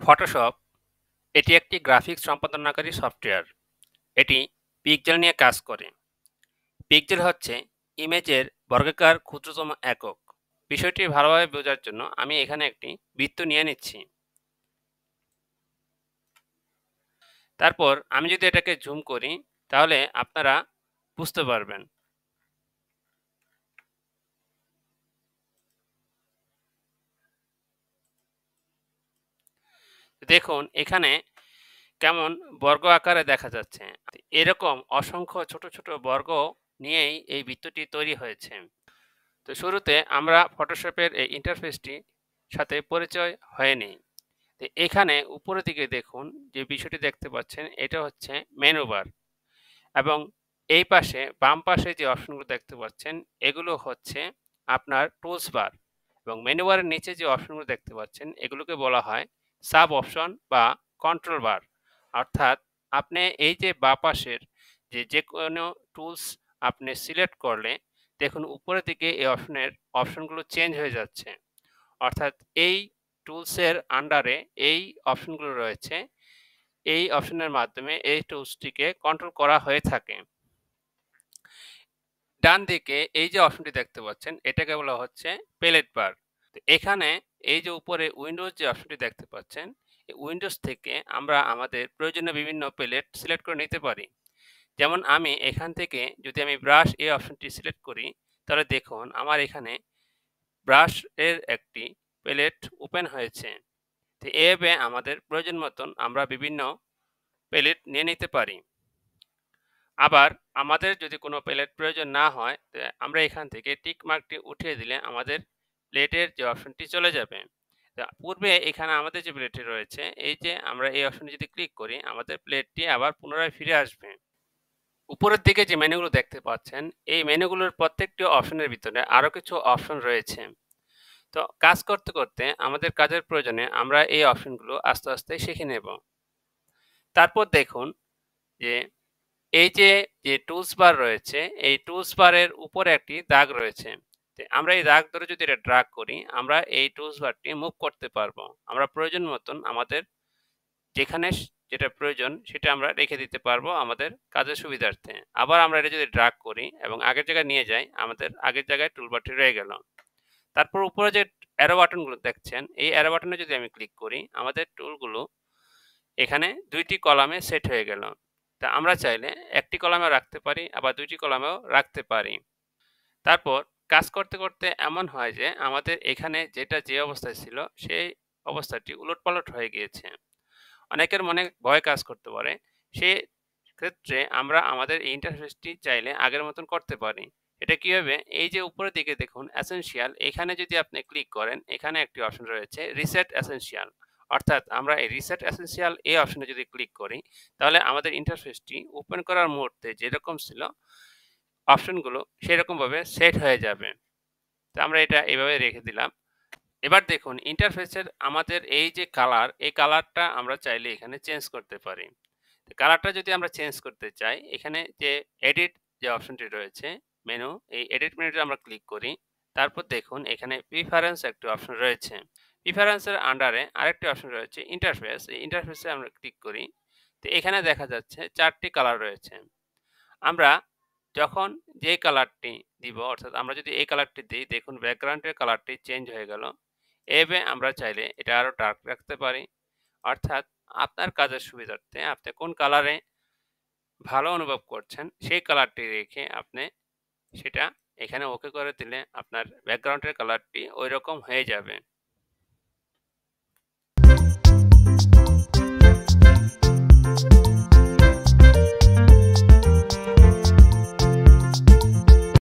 Photoshop এটি একটি graphics সম্পাদনাকারী software. এটি পিক্সেল নিয়ে কাজ করে। পিক্সেল হচ্ছে ইমেজের বর্গাকার ক্ষুদ্রতম একক। বিষয়টি ভালোভাবে বোঝার জন্য আমি এখানে একটি বৃত্ত নিয়ে নিচ্ছি। তারপর আমি যদি এটাকে জুম করি তাহলে আপনারা বুঝতে পারবেন। দেখুন এখানে কেমন বর্গ আকারে দেখা যাচ্ছে। এরকম অসংখ্য ছোট ছোট বর্গ নিয়েই এই বৃত্তটি তৈরি হয়েছে। তো শুরুতে আমরা ফটোশপের এই ইন্টারফেসটি সাথে পরিচয় হয়ে নিই। তো এখানে উপরের দিকে দেখুন যে বিষয়টি দেখতে পাচ্ছেন, এটা হচ্ছে মেনু বার, এবং এই পাশে বাম পাশে যে অপশনগুলো দেখতে পাচ্ছেন এগুলো হচ্ছে আপনার টুলস বার, এবং মেনু বারের নিচে যে অপশনগুলো দেখতে পাচ্ছেন এগুলোকে বলা হয় সাব অপশন বা কন্ট্রোল বার। অর্থাৎ আপনি এই যে বাঁ পাশের যে কোনো টুলস আপনি সিলেক্ট করলে দেখুন উপরের দিকে এই অপশনগুলো চেঞ্জ হয়ে যাচ্ছে। অর্থাৎ এই টুলসের আন্ডারে এই অপশনগুলো রয়েছে, এই অপশনের মাধ্যমে এই টুলসটিকে কন্ট্রোল করা হয়ে থাকে। ডান দিকে এই যে অপশনটি দেখতে পাচ্ছেন এটাকে বলা হচ্ছে প্যালেট বার। এখানে এই যে উপরে উইন্ডোজ যে অপশনটি দেখতে পাচ্ছেন, এই উইন্ডোজ থেকে আমরা আমাদের প্রয়োজনীয় বিভিন্ন প্যালেট সিলেক্ট করে নিতে পারি। যেমন আমি এখান থেকে যদি আমি ব্রাশ এই অপশনটি সিলেক্ট করি তাহলে দেখুন আমার এখানে ব্রাশ এর একটি প্যালেট ওপেন হয়েছে। তো এভাবে আমাদের প্রয়োজন মতন আমরা বিভিন্ন প্যালেট নিয়ে নিতে পারি। আবার আমাদের যদি কোনো প্যালেট প্রয়োজন না হয় আমরা এখান থেকে টিক মার্কটি উঠিয়ে দিলে আমাদের প্লেটের যে অপশনটি চলে যাবে। পূর্বে এখানে আমাদের যে প্লেটটি রয়েছে, এই যে আমরা এই অপশনে যদি ক্লিক করি আমাদের প্লেটটি আবার পুনরায় ফিরে আসবে। উপরের দিকে যে মেনুগুলো দেখতে পাচ্ছেন এই মেনুগুলোর প্রত্যেকটি অপশনের ভিতরে আরও কিছু অপশন রয়েছে। তো কাজ করতে করতে আমাদের কাজের প্রয়োজনে আমরা এই অপশনগুলো আস্তে আস্তে শিখে নেব। তারপর দেখুন যে এই যে টুলস বার রয়েছে, এই টুলস বারের উপরে একটি দাগ রয়েছে। আমরা এই দাগ ধরে যদি এটা ড্রাগ করি আমরা এই টুলস বারটি মুভ করতে পারবো। আমরা প্রয়োজন মতন আমাদের যেখানে যেটা প্রয়োজন সেটা আমরা রেখে দিতে পারবো আমাদের কাজের সুবিধার্থে। আবার আমরা এটা যদি ড্রাগ করি এবং আগের জায়গায় নিয়ে যাই আমাদের আগের জায়গায় টুলবারটি রয়ে গেল। তারপর উপরে যে অ্যারো বাটনগুলো দেখছেন এই অ্যারো বাটনে যদি আমি ক্লিক করি আমাদের টুলগুলো এখানে দুইটি কলামে সেট হয়ে গেল। তা আমরা চাইলে একটি কলামেও রাখতে পারি আবার দুইটি কলামেও রাখতে পারি। তারপর কাজ করতে করতে এমন হয় যে আমাদের এখানে যেটা যে অবস্থায় ছিল সেই অবস্থাটি উলটপালট হয়ে গিয়েছে। অনেকের মনে ভয় কাজ করতে পারে, সে ক্ষেত্রে আমরা আমাদের এই ইন্টারফেসটি চাইলে আগের মতন করতে পারি। এটা কিভাবে? এই যে উপরের দিকে দেখুন এসেনশিয়াল, এখানে যদি আপনি ক্লিক করেন এখানে একটি অপশন রয়েছে রিসেট এসেনশিয়াল। অর্থাৎ আমরা এই রিসেট এসেনশিয়াল এই অপশনে যদি ক্লিক করি তাহলে আমাদের ইন্টারফেসটি ওপেন করার মুহূর্তে যেরকম ছিল অপশনগুলো সেরকমভাবে সেট হয়ে যাবে। তো আমরা এটা এভাবে রেখে দিলাম। এবার দেখুন ইন্টারফেসের আমাদের এই যে কালার, এই কালারটা আমরা চাইলে এখানে চেঞ্জ করতে পারি। কালারটা যদি আমরা চেঞ্জ করতে চাই এখানে যে এডিট যে অপশনটি রয়েছে মেনু, এই এডিট মেনুতে আমরা ক্লিক করি। তারপর দেখুন এখানে প্রিফারেন্স একটি অপশন রয়েছে। প্রিফারেন্সের আন্ডারে আরেকটি অপশন রয়েছে ইন্টারফেস। এই ইন্টারফেসে আমরা ক্লিক করি। তো এখানে দেখা যাচ্ছে 4টি কালার রয়েছে। আমরা যখন যে কালারটি দিব, অর্থাৎ আমরা যদি এই কালারটি দিই দেখুন ব্যাকগ্রাউন্ডের কালারটি চেঞ্জ হয়ে গেল। এভাবে আমরা চাইলে এটা আরও ডার্ক রাখতে পারি। অর্থাৎ আপনার কাজের সুবিধার্থে আপনি কোন কালারে ভালো অনুভব করছেন সেই কালারটি রেখে আপনি সেটা এখানে ওকে করে দিলে আপনার ব্যাকগ্রাউন্ডের কালারটি ওই রকম হয়ে যাবে।